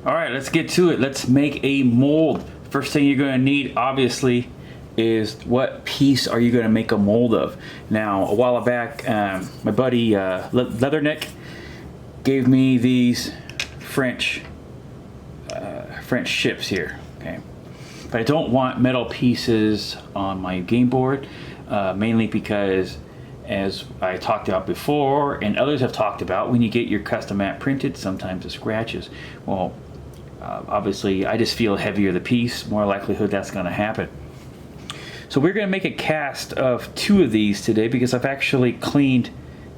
All right, let's get to it. Let's make a mold. First thing you're going to need, obviously, is what piece are you going to make a mold of. Now, a while back, my buddy Leatherneck gave me these French ships here. Okay, but I don't want metal pieces on my game board, mainly because, as I talked about before, and others have talked about, when you get your custom mat printed, sometimes it scratches. Well, obviously, I just feel heavier the piece, more likelihood that's going to happen. So we're going to make a cast of 2 of these today because I've actually cleaned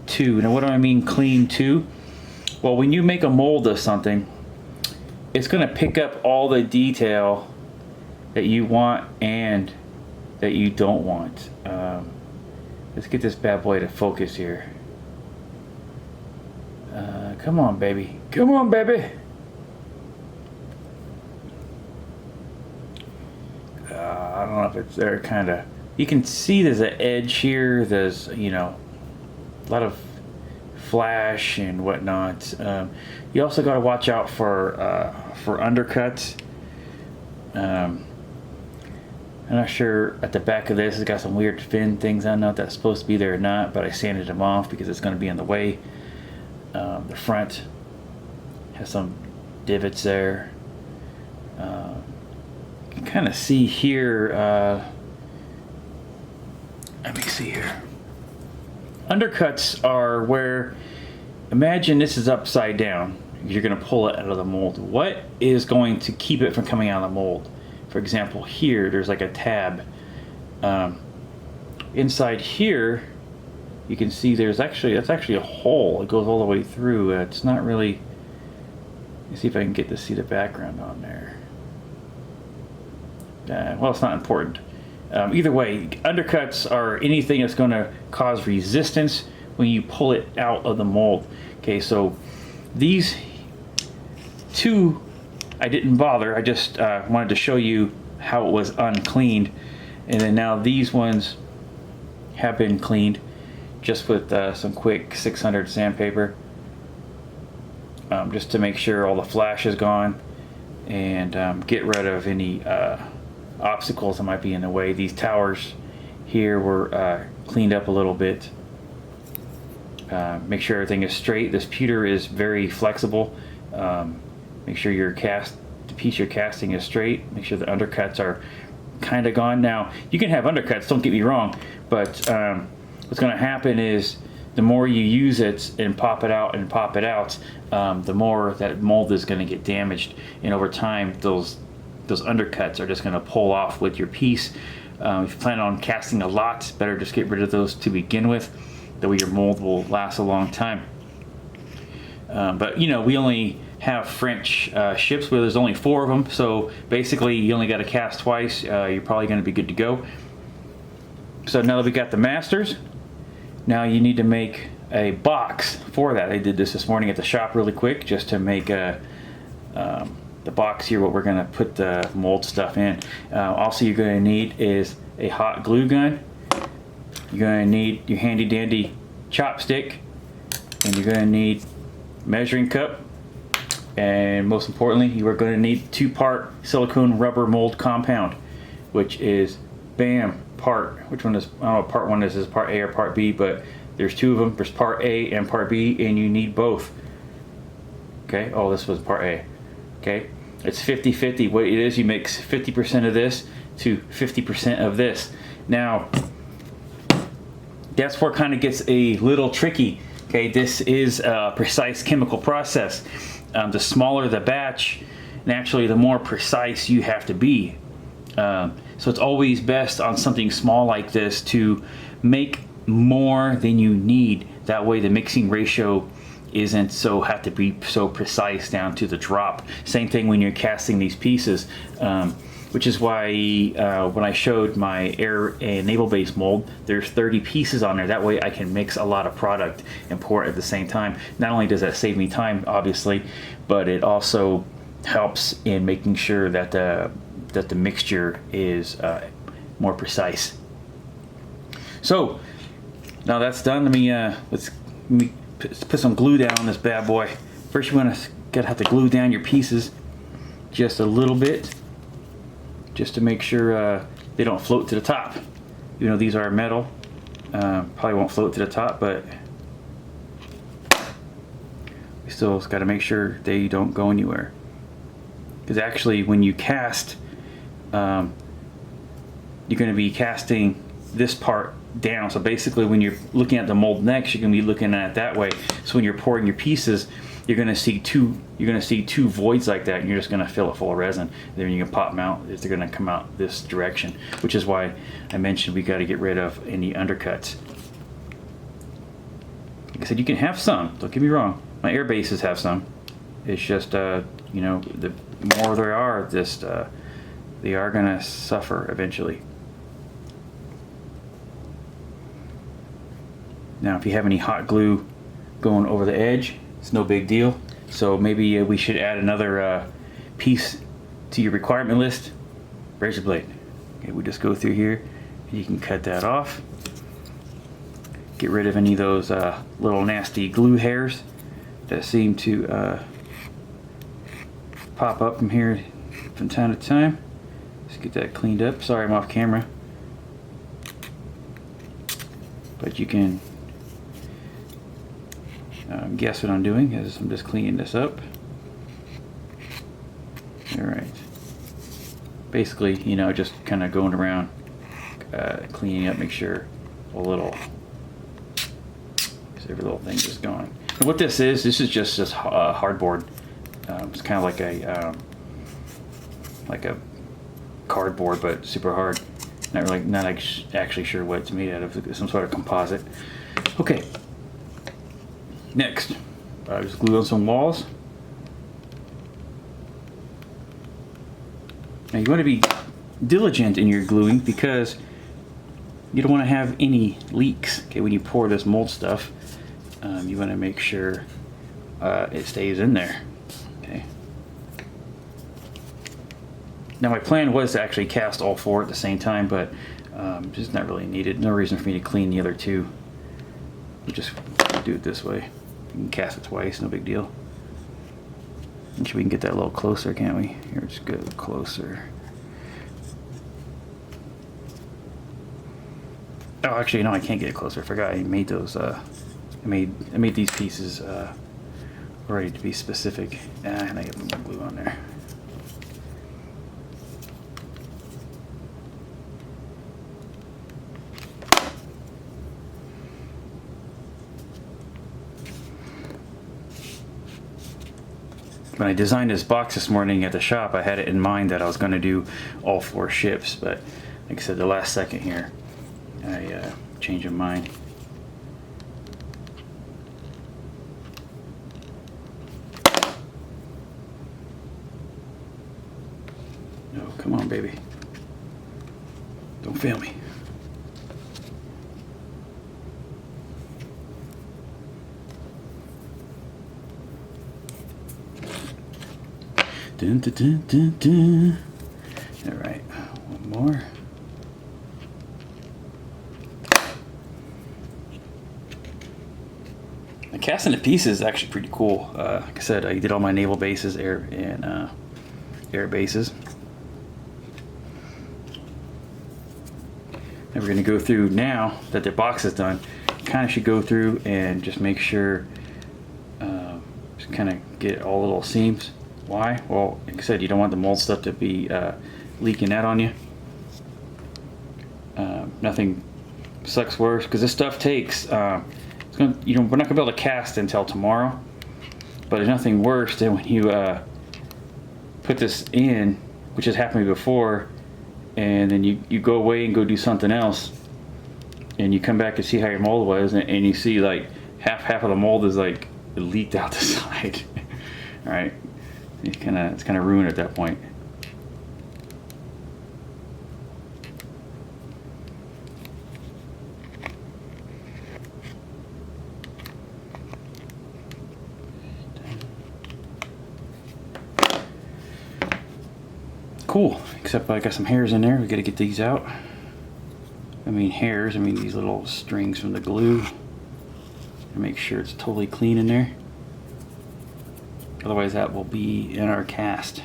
2. Now, what do I mean clean 2? Well, when you make a mold of something, it's going to pick up all the detail that you want and that you don't want. Let's get this bad boy to focus here. Come on, baby. Come on, baby. I don't know if it's there, kind of. You can see there's an edge here. There's, you know, a lot of flash and whatnot. You also got to watch out for undercuts. I'm not sure at the back of this, it's got some weird fin things. I don't know if that's supposed to be there or not, but I sanded them off because it's going to be in the way. The front has some divots there. You can kind of see here, let me see here. Undercuts are where, imagine this is upside down. You're going to pull it out of the mold. What is going to keep it from coming out of the mold? For example, here, there's like a tab. Inside here, you can see that's actually a hole. It goes all the way through. It's not really, let me see if I can get to see the background on there. Well, it's not important. Either way, undercuts are anything that's going to cause resistance when you pull it out of the mold. Okay, so these 2, I didn't bother. I just wanted to show you how it was uncleaned. And then now these ones have been cleaned just with some quick 600 sandpaper, just to make sure all the flash is gone and get rid of any obstacles that might be in the way. These towers here were cleaned up a little bit. Make sure everything is straight. This pewter is very flexible. Make sure the piece you're casting is straight. Make sure the undercuts are kind of gone. Now, you can have undercuts, don't get me wrong, but what's going to happen is the more you use it and pop it out, the more that mold is going to get damaged. And over time, those undercuts are just going to pull off with your piece. If you plan on casting a lot, better just get rid of those to begin with. That way your mold will last a long time. But you know, we only have French ships where there's only 4 of them, so basically you only got to cast twice. You're probably going to be good to go. So now that we got the masters, now you need to make a box for that. I did this morning at the shop really quick just to make the box here, what we're going to put the mold stuff in. Also, you're going to need is a hot glue gun. You're going to need your handy dandy chopstick, and you're going to need measuring cup, and most importantly, you are going to need 2-part silicone rubber mold compound, which is BAM part. Which one is, I don't know what part 1 is part A or part B, but there's 2 of them. There's part A and part B, and you need both. Okay, oh, this was part A. Okay, it's 50-50. What it is, you mix 50% of this to 50% of this. Now, that's where it kind of gets a little tricky. Okay, this is a precise chemical process. The smaller the batch, naturally, the more precise you have to be. So it's always best on something small like this to make more than you need. That way, the mixing ratio isn't have to be so precise down to the drop. Same thing when you're casting these pieces, which is why when I showed my air and naval base mold, there's 30 pieces on there. That way I can mix a lot of product and pour it at the same time. Not only does that save me time, obviously, but it also helps in making sure that the mixture is more precise. So now that's done, let's put some glue down on this bad boy. First, you're gonna have to glue down your pieces. just a little bit, just to make sure they don't float to the top. You know, these are metal, probably won't float to the top, but we still got to make sure they don't go anywhere. Because actually, when you cast, you're going to be casting this part down. So basically, when you're looking at the mold next, you're going to be looking at it that way. So when you're pouring your pieces, you're going to see two voids like that, and you're just going to fill it full of resin. Then you can pop them out if they're going to come out this direction, which is why I mentioned we got to get rid of any undercuts. Like I said, you can have some. Don't get me wrong. My air bases have some. It's just you know, the more there are, just they are going to suffer eventually. Now, if you have any hot glue going over the edge, it's no big deal. So maybe we should add another piece to your requirement list. Razor blade. Okay, we just go through here. You can cut that off. Get rid of any of those little nasty glue hairs that seem to pop up from here from time to time. Let's get that cleaned up. Sorry, I'm off camera. But you can guess what I'm doing is I'm just cleaning this up. Alright. Basically, you know, just kind of going around cleaning up, make sure every little thing is going. And what this is just hardboard. It's kind of like a cardboard, but super hard. Not actually sure what it's made out of. Some sort of composite. Okay. Next, just glue on some walls. Now you want to be diligent in your gluing because you don't want to have any leaks. Okay, when you pour this mold stuff, you want to make sure it stays in there. Okay. Now my plan was to actually cast all four at the same time, but just not really needed. No reason for me to clean the other two. We'll just do it this way. You can cast it twice, no big deal. I'm sure we can get that a little closer, can't we? Here, just go closer. Oh, actually, no, I can't get it closer. I forgot I made those. I made these pieces already to be specific. And I got more glue on there. When I designed this box this morning at the shop, I had it in mind that I was going to do all 4 ships, but like I said, the last second here, I changed my mind. Oh, come on, baby. Don't fail me. Dun, dun, dun, dun, dun. All right, one more. The casting the pieces is actually pretty cool. Like I said, I did all my naval bases, air bases. And we're going to go through now that the box is done. Kind of should go through and just make sure, just kind of get all the little seams. Why? Well, like I said, you don't want the mold stuff to be leaking out on you. Nothing sucks worse because this stuff takes. We're not gonna be able to cast until tomorrow. But there's nothing worse than when you put this in, which has happened before, and then you go away and go do something else, and you come back and see how your mold was, and you see like half of the mold is like leaked out the side. All right. It's kind of ruined at that point. Cool, except I got some hairs in there. We got to get these out. I mean hairs, I mean these little strings from the glue. And make sure it's totally clean in there. Otherwise that will be in our cast.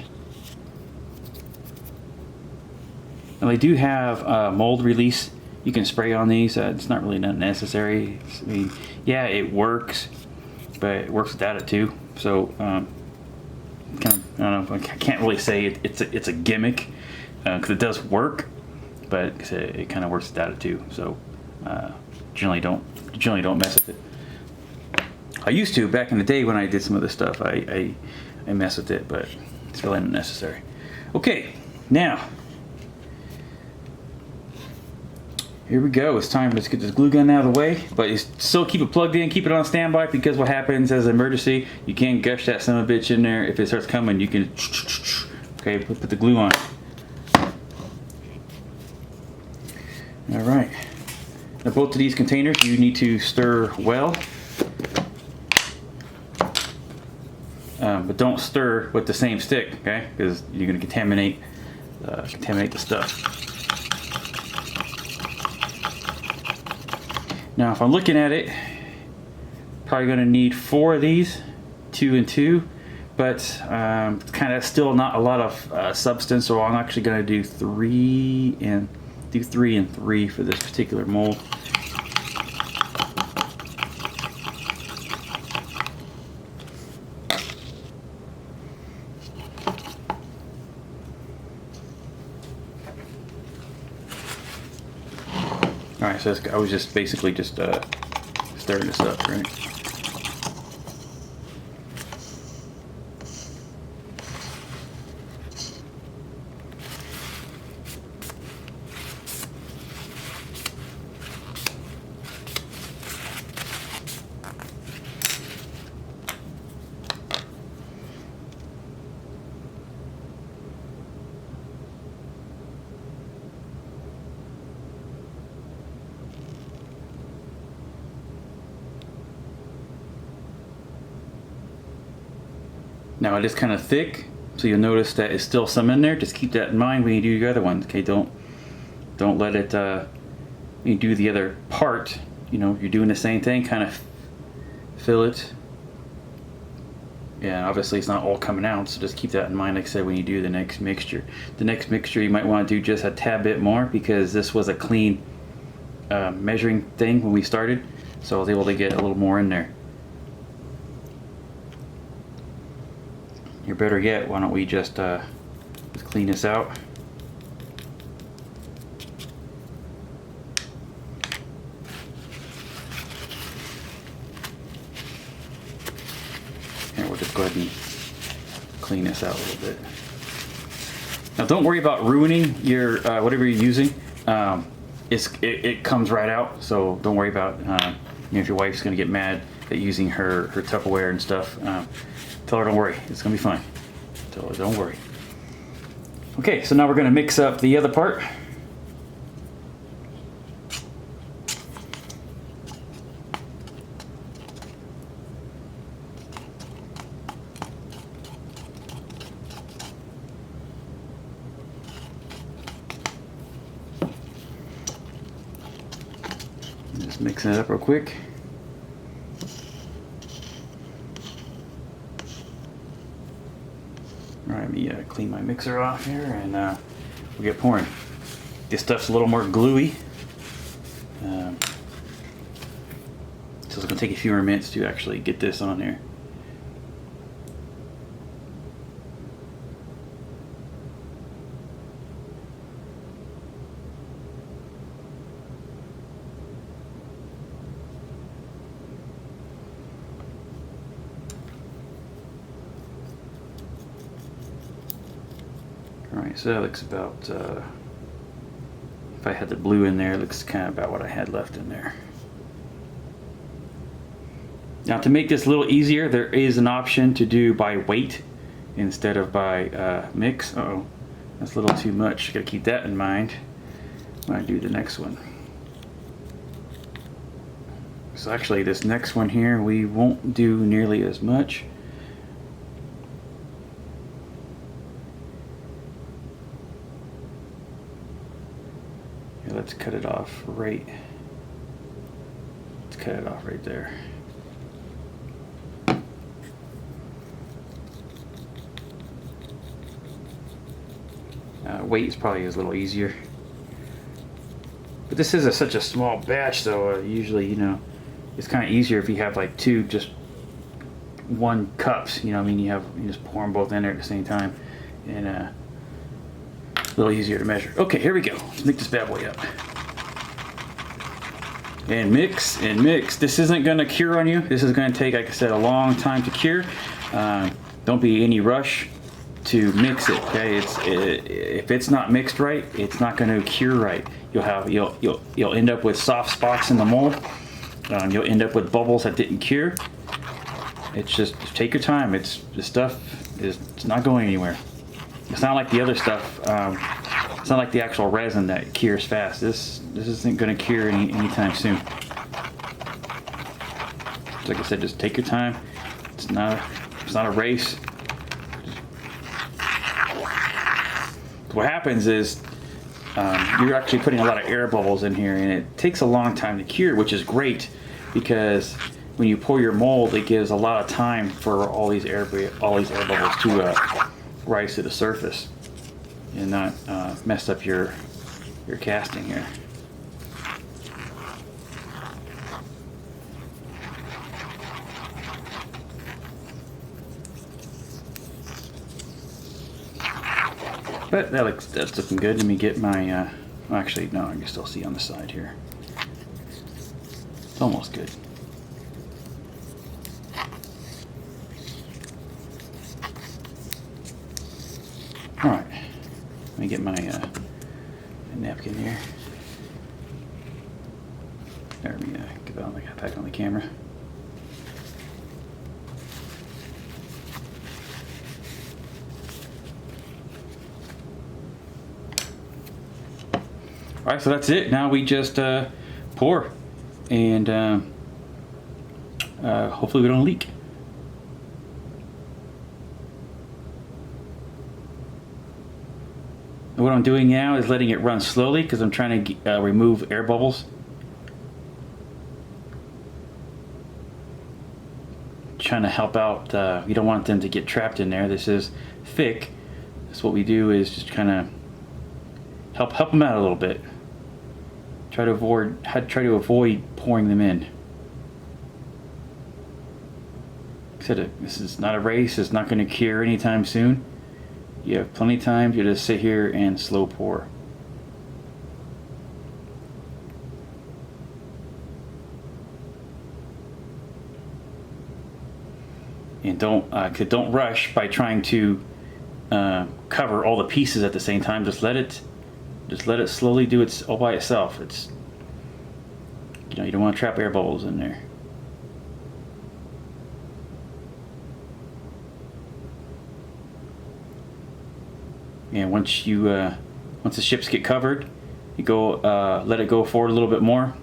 Now they do have mold release. You can spray on these. It's not really not necessary. I mean, yeah, it works, but it works without it too. So, kind of, I don't know. I can't really say it's a gimmick because it does work, but it kind of works without it too. So, generally don't mess with it. I used to back in the day when I did some of this stuff. I mess with it, but it's really unnecessary. Okay, now. Here we go. It's time to get this glue gun out of the way, but you still keep it plugged in, keep it on standby, because what happens as an emergency, you can't gush that son of a bitch in there. If it starts coming, you can, okay, put the glue on. All right. Now both of these containers, you need to stir well, but don't stir with the same stick, okay? Because you're going to contaminate the stuff. Now, if I'm looking at it, probably going to need 4 of these, 2 and 2, but it's kind of still not a lot of substance, so I'm actually going to do 3 and 3 for this particular mold. Alright, so I was just basically just stirring this up, right? Now it is kind of thick, so you'll notice that it's still some in there. Just keep that in mind when you do your other ones. Okay, don't let it. When you do the other part, you know you're doing the same thing. Kind of fill it. Yeah, obviously it's not all coming out, so just keep that in mind. Like I said, when you do the next mixture, you might want to do just a tad bit more because this was a clean measuring thing when we started, so I was able to get a little more in there. Or better yet, why don't we just clean this out. And we'll just go ahead and clean this out a little bit. Now don't worry about ruining your whatever you're using. It comes right out, so don't worry about if your wife's gonna get mad at using her Tupperware and stuff. Tell her don't worry, it's gonna be fine. Tell her don't worry. Okay, so now we're gonna mix up the other part. Just mixing it up real quick. Alright, let me clean my mixer off here and we'll get pouring. This stuff's a little more gluey. So it's going to take a few more minutes to actually get this on here. Alright, so that looks about, if I had the blue in there, it looks kind of about what I had left in there. Now to make this a little easier, there is an option to do by weight instead of by mix. Uh-oh, that's a little too much. Gotta keep that in mind when I do the next one. So actually this next one here, we won't do nearly as much. Let's cut it off right. Let's cut it off right there. Weight is probably a little easier. But this is such a small batch, so usually, you know, it's kind of easier if you have like two, just 1 cups. You know, I mean, you just pour them both in there at the same time, and a little easier to measure. Okay, here we go. Let's make this bad boy up. And mix and mix. This isn't gonna cure on you. This is gonna take, like I said, a long time to cure. Don't be any rush to mix it. Okay, if it's not mixed right, it's not gonna cure right. You'll end up with soft spots in the mold. You'll end up with bubbles that didn't cure. It's just take your time. This stuff is not going anywhere. It's not like the other stuff. It's not like the actual resin that cures fast. This isn't going to cure anytime soon. Like I said, just take your time. It's not a race. What happens is you're actually putting a lot of air bubbles in here, and it takes a long time to cure, which is great because when you pour your mold, it gives a lot of time for all these air bubbles to rise to the surface and not mess up your casting here. But that's looking good. Let me get my actually no, I can still see on the side here. It's almost good. All right, let me get my napkin here. There, let me get that back on the camera. All right, so that's it. Now we just pour, and hopefully we don't leak. What I'm doing now is letting it run slowly because I'm trying to remove air bubbles. Trying to help out. You don't want them to get trapped in there. This is thick. So what we do is just kind of help them out a little bit. Try to avoid pouring them in. Like I said, this is not a race. It's not going to cure anytime soon. You have plenty of time to just sit here and slow pour. And don't rush by trying to cover all the pieces at the same time. Just let it slowly do it all by itself. You don't want to trap air bubbles in there. And once the ships get covered, you go let it go forward a little bit more.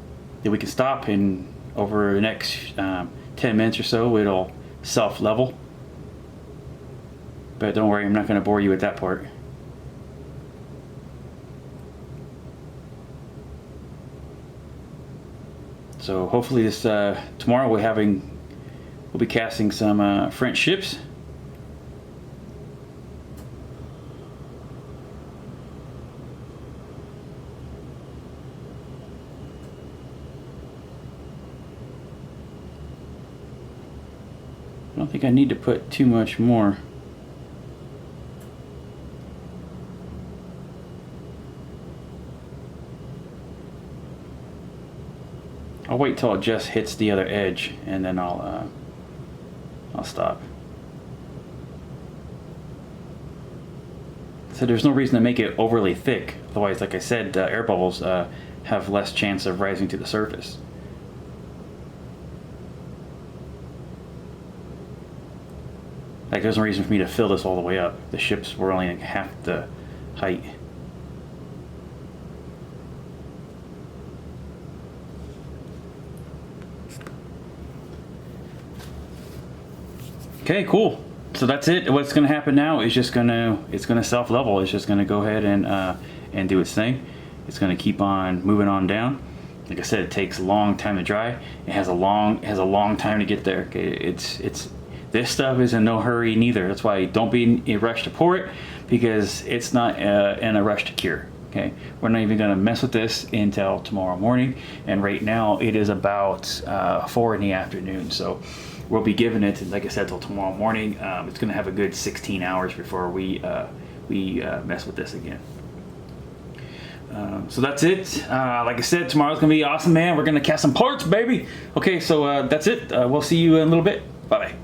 Then we can stop, and over the next 10 minutes or so, it'll self-level. But don't worry, I'm not going to bore you with that part. So hopefully this tomorrow we'll be casting some French ships. I don't think I need to put too much more. I'll wait till it just hits the other edge, and then I'll stop. So there's no reason to make it overly thick. Otherwise, like I said, air bubbles have less chance of rising to the surface. Like, there's no reason for me to fill this all the way up. The ships were only like half the height. Okay, cool. So that's it. What's going to happen now is it's going to self-level. It's just going to go ahead and do its thing. It's going to keep on moving on down. Like I said, it takes a long time to dry. It has a long time to get there. Okay, this stuff is in no hurry neither. That's why don't be in a rush to pour it, because it's not in a rush to cure. Okay, we're not even going to mess with this until tomorrow morning, and right now it is about 4 in the afternoon, so we'll be giving it, like I said, till tomorrow morning. It's going to have a good 16 hours before we mess with this again. So that's it. Like I said, tomorrow's gonna be awesome, man. We're gonna cast some parts, baby. Okay, so that's it. We'll see you in a little bit. Bye bye.